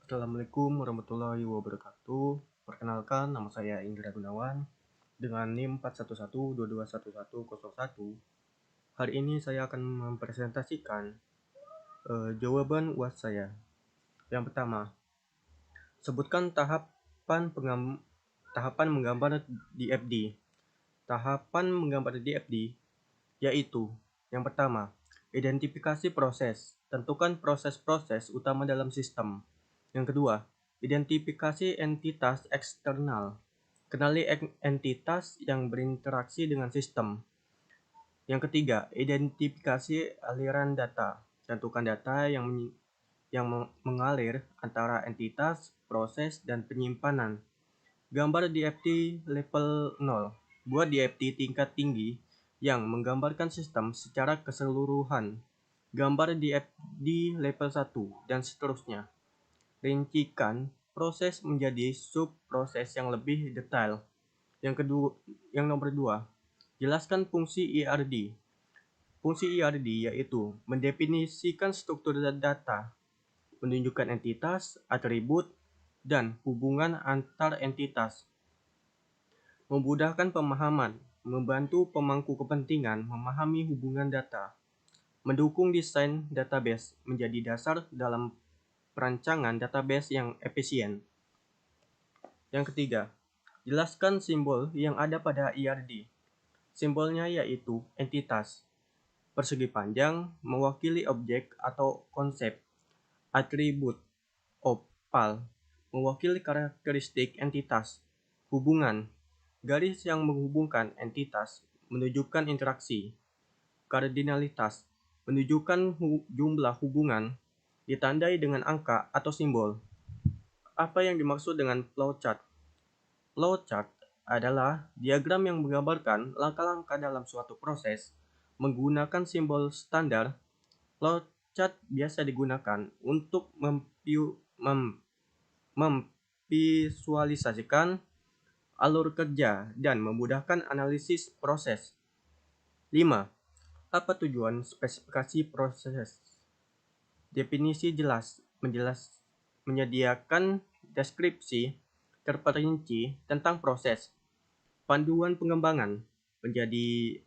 Assalamualaikum warahmatullahi wabarakatuh. Perkenalkan, nama saya Indra Gunawan dengan NIM 411221101. Hari ini saya akan mempresentasikan jawaban UAS saya. Yang pertama, sebutkan tahapan menggambar DFD. Tahapan menggambar DFD yaitu yang pertama, identifikasi proses. Tentukan proses-proses utama dalam sistem. Yang kedua, identifikasi entitas eksternal. Kenali entitas yang berinteraksi dengan sistem. Yang ketiga, identifikasi aliran data. Tentukan data yang mengalir antara entitas, proses, dan penyimpanan. Gambar DFT level 0. Buat DFT tingkat tinggi yang menggambarkan sistem secara keseluruhan. Gambar DFT level 1 dan seterusnya. Rincikan proses menjadi sub-proses yang lebih detail. Yang nomor 2, jelaskan fungsi IRD. Fungsi IRD yaitu mendefinisikan struktur data, menunjukkan entitas, atribut, dan hubungan antar entitas. Memudahkan pemahaman, membantu pemangku kepentingan memahami hubungan data. Mendukung desain database menjadi dasar dalam perancangan database yang efisien. Yang ketiga, jelaskan simbol yang ada pada IRD. Simbolnya yaitu entitas. Persegi panjang mewakili objek atau konsep. Atribut oval mewakili karakteristik entitas. Hubungan, garis yang menghubungkan entitas menunjukkan interaksi. Kardinalitas menunjukkan jumlah hubungan ditandai dengan angka atau simbol. Apa yang dimaksud dengan flowchart? Flowchart adalah diagram yang menggambarkan langkah-langkah dalam suatu proses menggunakan simbol standar. Flowchart biasa digunakan untuk memvisualisasikan alur kerja dan memudahkan analisis proses. 5. Apa tujuan spesifikasi proses? Definisi jelas, menyediakan deskripsi terperinci tentang proses. Panduan pengembangan menjadi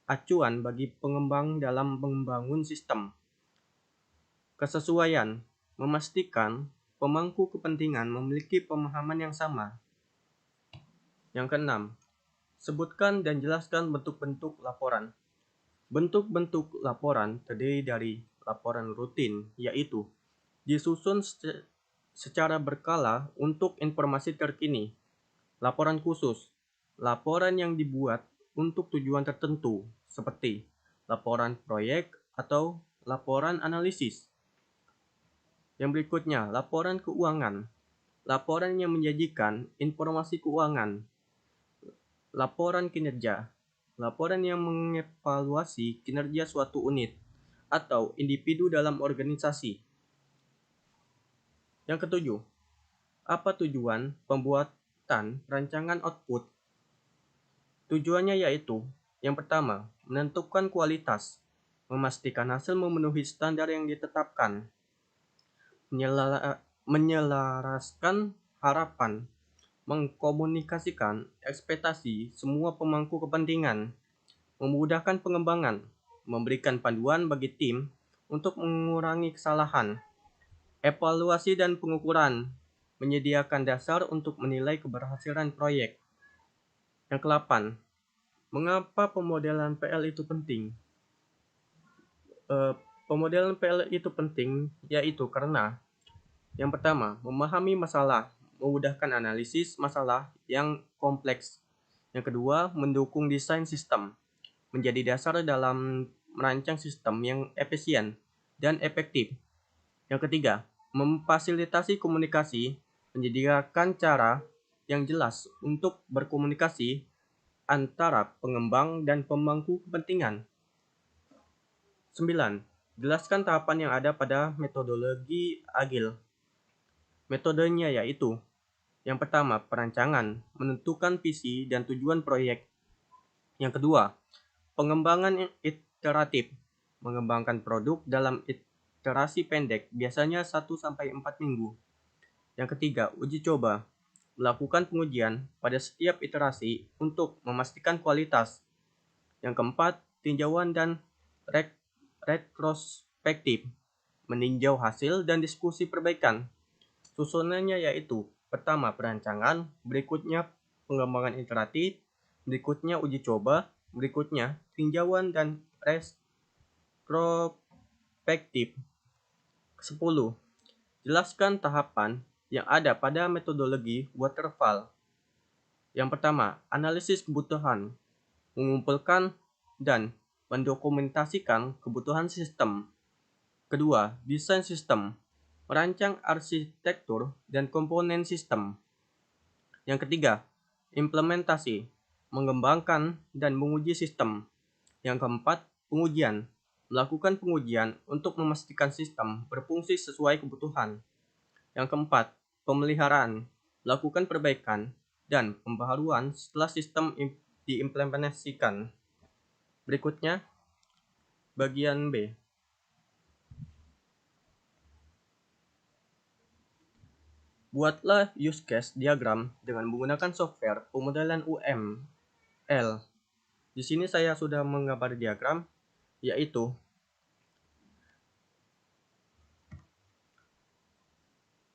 acuan bagi pengembang dalam membangun sistem. Kesesuaian memastikan pemangku kepentingan memiliki pemahaman yang sama. Yang keenam, sebutkan dan jelaskan bentuk-bentuk laporan. Bentuk-bentuk laporan terdiri dari laporan rutin, yaitu disusun secara berkala untuk informasi terkini. Laporan khusus, laporan yang dibuat untuk tujuan tertentu, seperti laporan proyek atau laporan analisis. Yang berikutnya, laporan keuangan. Laporan yang menyajikan informasi keuangan. Laporan kinerja. Laporan yang mengevaluasi kinerja suatu unit atau individu dalam organisasi. Yang ketujuh, apa tujuan pembuatan rancangan output? Tujuannya yaitu, yang pertama, menentukan kualitas, memastikan hasil memenuhi standar yang ditetapkan, menyelaraskan harapan, mengkomunikasikan ekspektasi semua pemangku kepentingan, memudahkan pengembangan, memberikan panduan bagi tim untuk mengurangi kesalahan, evaluasi dan pengukuran, menyediakan dasar untuk menilai keberhasilan proyek. Yang ke-8, mengapa pemodelan PL itu penting? Pemodelan PL itu penting yaitu karena yang pertama, memahami masalah, memudahkan analisis masalah yang kompleks. Yang kedua, mendukung desain sistem, menjadi dasar dalam merancang sistem yang efisien dan efektif. Yang ketiga, memfasilitasi komunikasi, menyediakan cara yang jelas untuk berkomunikasi antara pengembang dan pemangku kepentingan. 9. Jelaskan tahapan yang ada pada metodologi agil. Metodenya yaitu, yang pertama, perancangan, menentukan visi dan tujuan proyek. Yang kedua, pengembangan iteratif, mengembangkan produk dalam iterasi pendek, biasanya 1-4 minggu. Yang ketiga, uji coba. Melakukan pengujian pada setiap iterasi untuk memastikan kualitas. Yang keempat, tinjauan dan retrospektif. Meninjau hasil dan diskusi perbaikan. Susunannya yaitu, pertama perancangan, berikutnya pengembangan iteratif, berikutnya uji coba, berikutnya tinjauan dan retrospektif. 10. Jelaskan tahapan yang ada pada metodologi waterfall. Yang pertama, analisis kebutuhan, mengumpulkan dan mendokumentasikan kebutuhan sistem. Kedua, desain sistem, merancang arsitektur dan komponen sistem. Yang ketiga, implementasi, mengembangkan dan menguji sistem. Yang keempat, pengujian, melakukan pengujian untuk memastikan sistem berfungsi sesuai kebutuhan. Yang keempat, pemeliharaan, melakukan perbaikan dan pembaharuan setelah sistem diimplementasikan. Berikutnya, bagian B. Buatlah use case diagram dengan menggunakan software pemodelan UML. Di sini saya sudah menggambar diagram, yaitu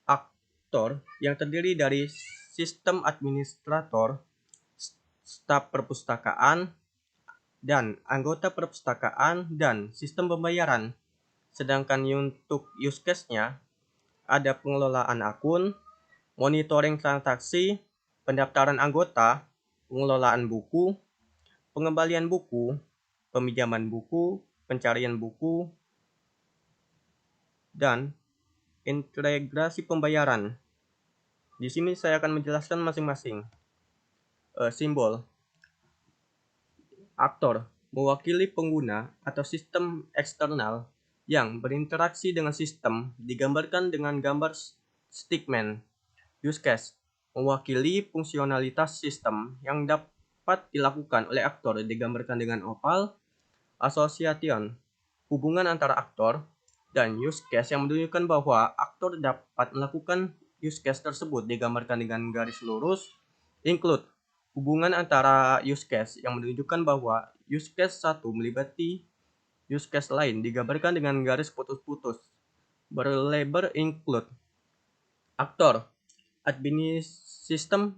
aktor yang terdiri dari sistem administrator, staf perpustakaan, dan anggota perpustakaan dan sistem pembayaran. Sedangkan untuk use case-nya ada pengelolaan akun, monitoring transaksi, pendaftaran anggota, pengelolaan buku, pengembalian buku, peminjaman buku, pencarian buku, dan integrasi pembayaran. Di sini saya akan menjelaskan masing-masing. Simbol aktor mewakili pengguna atau sistem eksternal yang berinteraksi dengan sistem digambarkan dengan gambar stickman. Use case mewakili fungsionalitas sistem yang dapat dilakukan oleh aktor digambarkan dengan oval. Association hubungan antara aktor dan use case yang menunjukkan bahwa aktor dapat melakukan use case tersebut digambarkan dengan garis lurus. Include hubungan antara use case yang menunjukkan bahwa use case satu melibatkan use case lain digambarkan dengan garis putus-putus. Berlebar include aktor sistem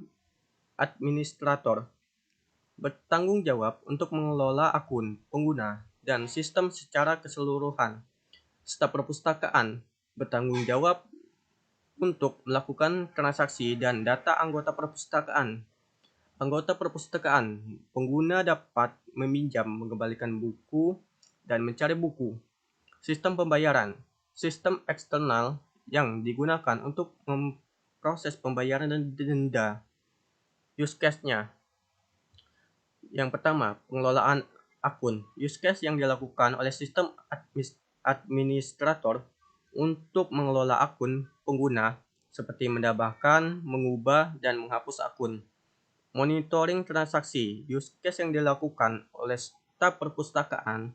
administrator bertanggung jawab untuk mengelola akun pengguna dan sistem secara keseluruhan. Staf perpustakaan bertanggung jawab untuk melakukan transaksi dan data anggota perpustakaan. Anggota perpustakaan, pengguna dapat meminjam, mengembalikan buku, dan mencari buku. Sistem pembayaran, sistem eksternal yang digunakan untuk memproses pembayaran dan denda. Use case-nya. Yang pertama, pengelolaan akun. Use case yang dilakukan oleh sistem administrator untuk mengelola akun pengguna seperti menambahkan, mengubah, dan menghapus akun. Monitoring transaksi. Use case yang dilakukan oleh staf perpustakaan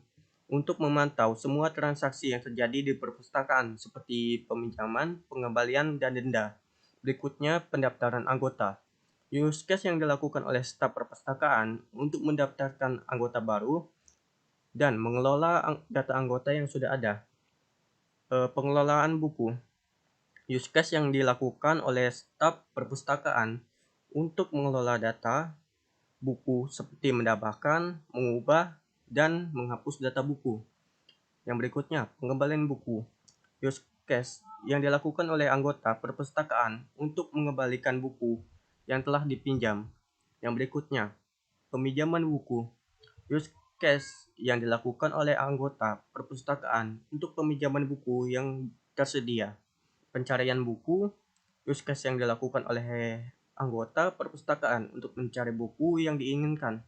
untuk memantau semua transaksi yang terjadi di perpustakaan seperti peminjaman, pengembalian, dan denda. Berikutnya, pendaftaran anggota. Use case yang dilakukan oleh staf perpustakaan untuk mendaftarkan anggota baru dan mengelola data anggota yang sudah ada. Pengelolaan buku. Use case yang dilakukan oleh staf perpustakaan untuk mengelola data buku seperti menambahkan, mengubah, dan menghapus data buku. Yang berikutnya, pengembalian buku. Use case yang dilakukan oleh anggota perpustakaan untuk mengembalikan buku yang telah dipinjam. Yang berikutnya, peminjaman buku. Use case yang dilakukan oleh anggota perpustakaan untuk peminjaman buku yang tersedia. Pencarian buku. Use case yang dilakukan oleh anggota perpustakaan untuk mencari buku yang diinginkan.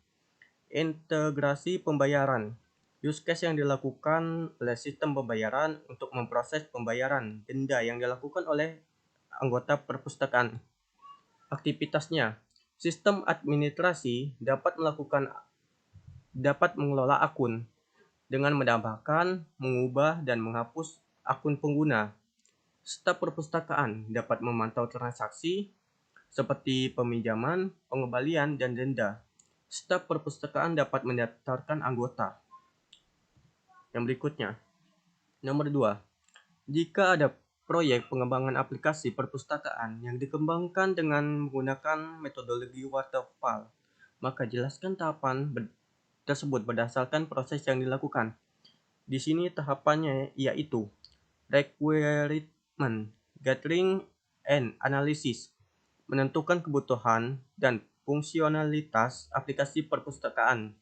Integrasi pembayaran. Use case yang dilakukan oleh sistem pembayaran untuk memproses pembayaran denda yang dilakukan oleh anggota perpustakaan. Aktivitasnya, sistem administrasi dapat mengelola akun dengan menambahkan, mengubah, dan menghapus akun pengguna. Staf perpustakaan dapat memantau transaksi seperti peminjaman, pengembalian, dan denda. Staf perpustakaan dapat mendaftarkan anggota. Yang berikutnya, nomor 2. Jika ada proyek pengembangan aplikasi perpustakaan yang dikembangkan dengan menggunakan metodologi waterfall, maka jelaskan tahapan tersebut berdasarkan proses yang dilakukan. Di sini tahapannya yaitu requirement gathering and analysis, menentukan kebutuhan dan fungsionalitas aplikasi perpustakaan,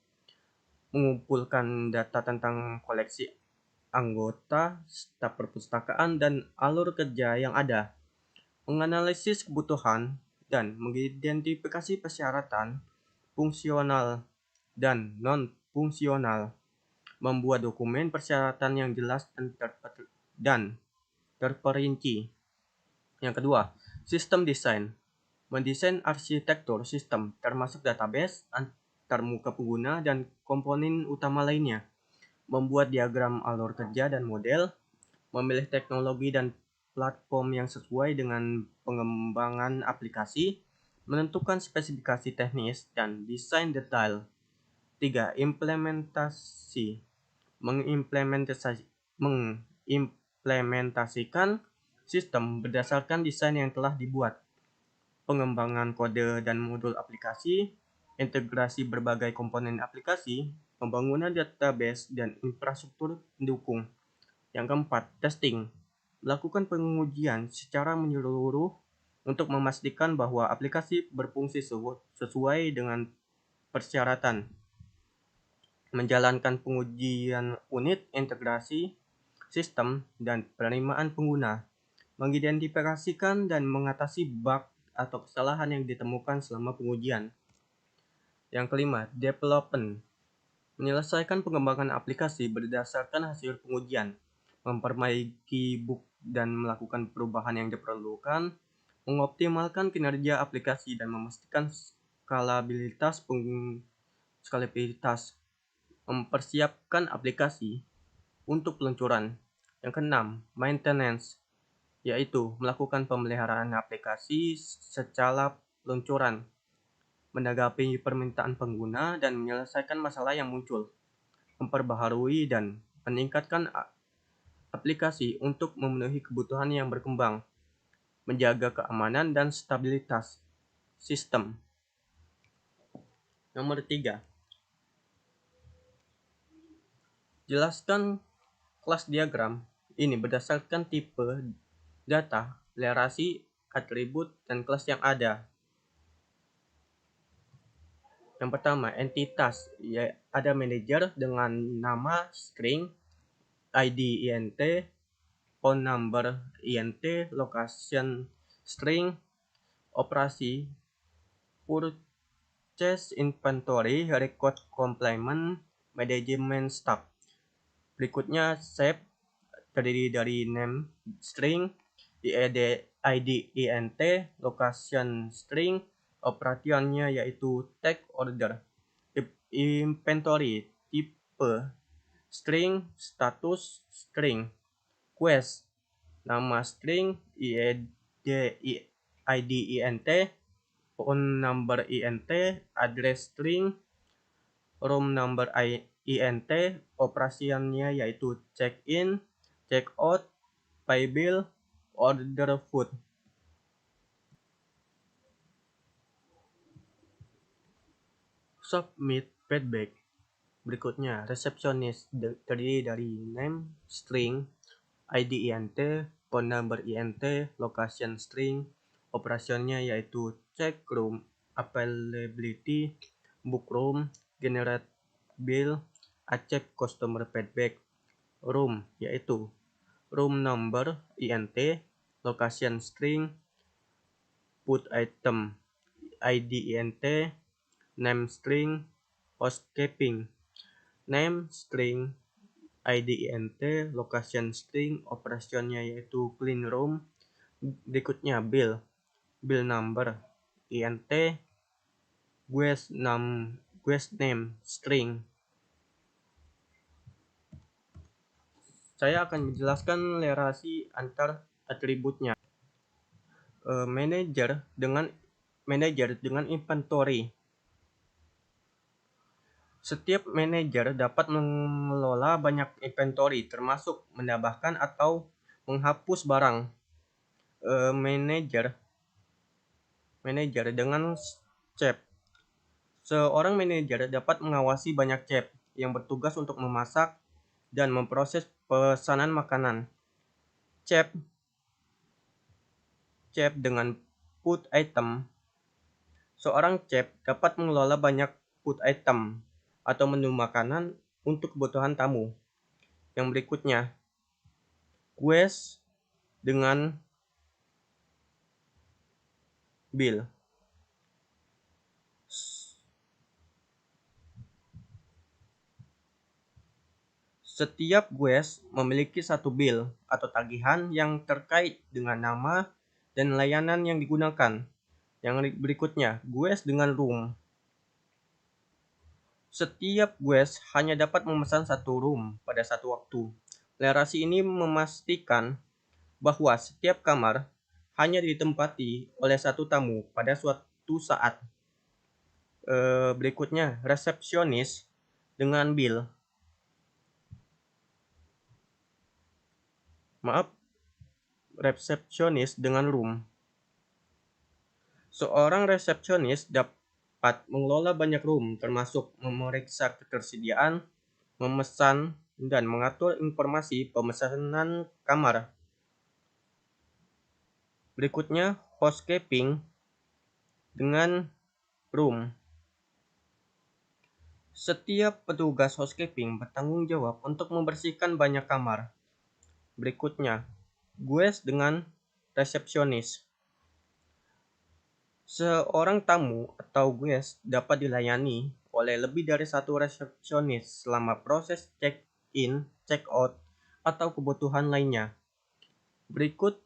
mengumpulkan data tentang koleksi anggota, staf perpustakaan, dan alur kerja yang ada, menganalisis kebutuhan dan mengidentifikasi persyaratan fungsional dan non-fungsional, membuat dokumen persyaratan yang jelas dan terperinci. Yang kedua, sistem desain. Mendesain arsitektur sistem termasuk database, antarmuka pengguna, dan komponen utama lainnya. Membuat diagram alur kerja dan model, memilih teknologi dan platform yang sesuai dengan pengembangan aplikasi, menentukan spesifikasi teknis dan desain detail. 3. Implementasi. Mengimplementasikan sistem berdasarkan desain yang telah dibuat. Pengembangan kode dan modul aplikasi, integrasi berbagai komponen aplikasi, pembangunan database dan infrastruktur pendukung. Yang keempat, testing. Lakukan pengujian secara menyeluruh untuk memastikan bahwa aplikasi berfungsi sesuai dengan persyaratan. Menjalankan pengujian unit integrasi, sistem, dan penerimaan pengguna. Mengidentifikasikan dan mengatasi bug atau kesalahan yang ditemukan selama pengujian. Yang kelima, development. Menyelesaikan pengembangan aplikasi berdasarkan hasil pengujian, memperbaiki bug dan melakukan perubahan yang diperlukan, mengoptimalkan kinerja aplikasi dan memastikan skalabilitas, mempersiapkan aplikasi untuk peluncuran. Yang keenam, maintenance, yaitu melakukan pemeliharaan aplikasi secara peluncuran, menanggapi permintaan pengguna dan menyelesaikan masalah yang muncul, memperbaharui dan meningkatkan aplikasi untuk memenuhi kebutuhan yang berkembang, menjaga keamanan dan stabilitas sistem. Nomor 3. Jelaskan kelas diagram ini berdasarkan tipe data, lerasi, atribut, dan kelas yang ada. Yang pertama, entitas. Ya, ada manager dengan nama string, ID int, phone number int, location string, operasi, purchase inventory, record complement, management staff. Berikutnya, shape terdiri dari name string, ID int, location string, operationnya yaitu take order, inventory tipe string, status string, quest nama string, ID int, phone number int, address string, room number int, operasiannya yaitu check in, check out, pay bill, order food. Submit feedback. Berikutnya, receptionist terdiri dari name string, ID int, phone number int, location string, operasionnya yaitu check room availability, book room, generate bill, accept customer feedback. Room yaitu room number int, location string, put item ID int, name string, housekeeping, name string, ID int, location string, operasionnya yaitu clean room. Berikutnya bill number int, guest name string. Saya akan menjelaskan lerasi antar atributnya. Manajer dengan inventory. Setiap manajer dapat mengelola banyak inventory, termasuk menambahkan atau menghapus barang. Manajer dengan chef. Seorang manajer dapat mengawasi banyak chef yang bertugas untuk memasak dan memproses pesanan makanan. Chef dengan food item. Seorang chef dapat mengelola banyak food item atau menu makanan untuk kebutuhan tamu. Yang berikutnya, guest dengan bill. Setiap guest memiliki satu bill atau tagihan yang terkait dengan nama dan layanan yang digunakan. Yang berikutnya, guest dengan room. Setiap guest hanya dapat memesan satu room pada satu waktu. Deklarasi ini memastikan bahwa setiap kamar hanya ditempati oleh satu tamu pada suatu saat. Berikutnya, resepsionis dengan bill. Resepsionis dengan room. Seorang resepsionis dapat mengelola banyak room, termasuk memeriksa ketersediaan, memesan, dan mengatur informasi pemesanan kamar. Berikutnya, housekeeping dengan room. Setiap petugas housekeeping bertanggung jawab untuk membersihkan banyak kamar. Berikutnya, guest dengan resepsionis. Seorang tamu atau guest dapat dilayani oleh lebih dari satu resepsionis selama proses check-in, check-out, atau kebutuhan lainnya. Berikut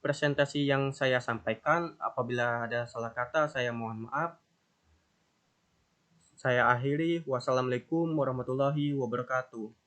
presentasi yang saya sampaikan. Apabila ada salah kata, saya mohon maaf. Saya akhiri. Wassalamualaikum warahmatullahi wabarakatuh.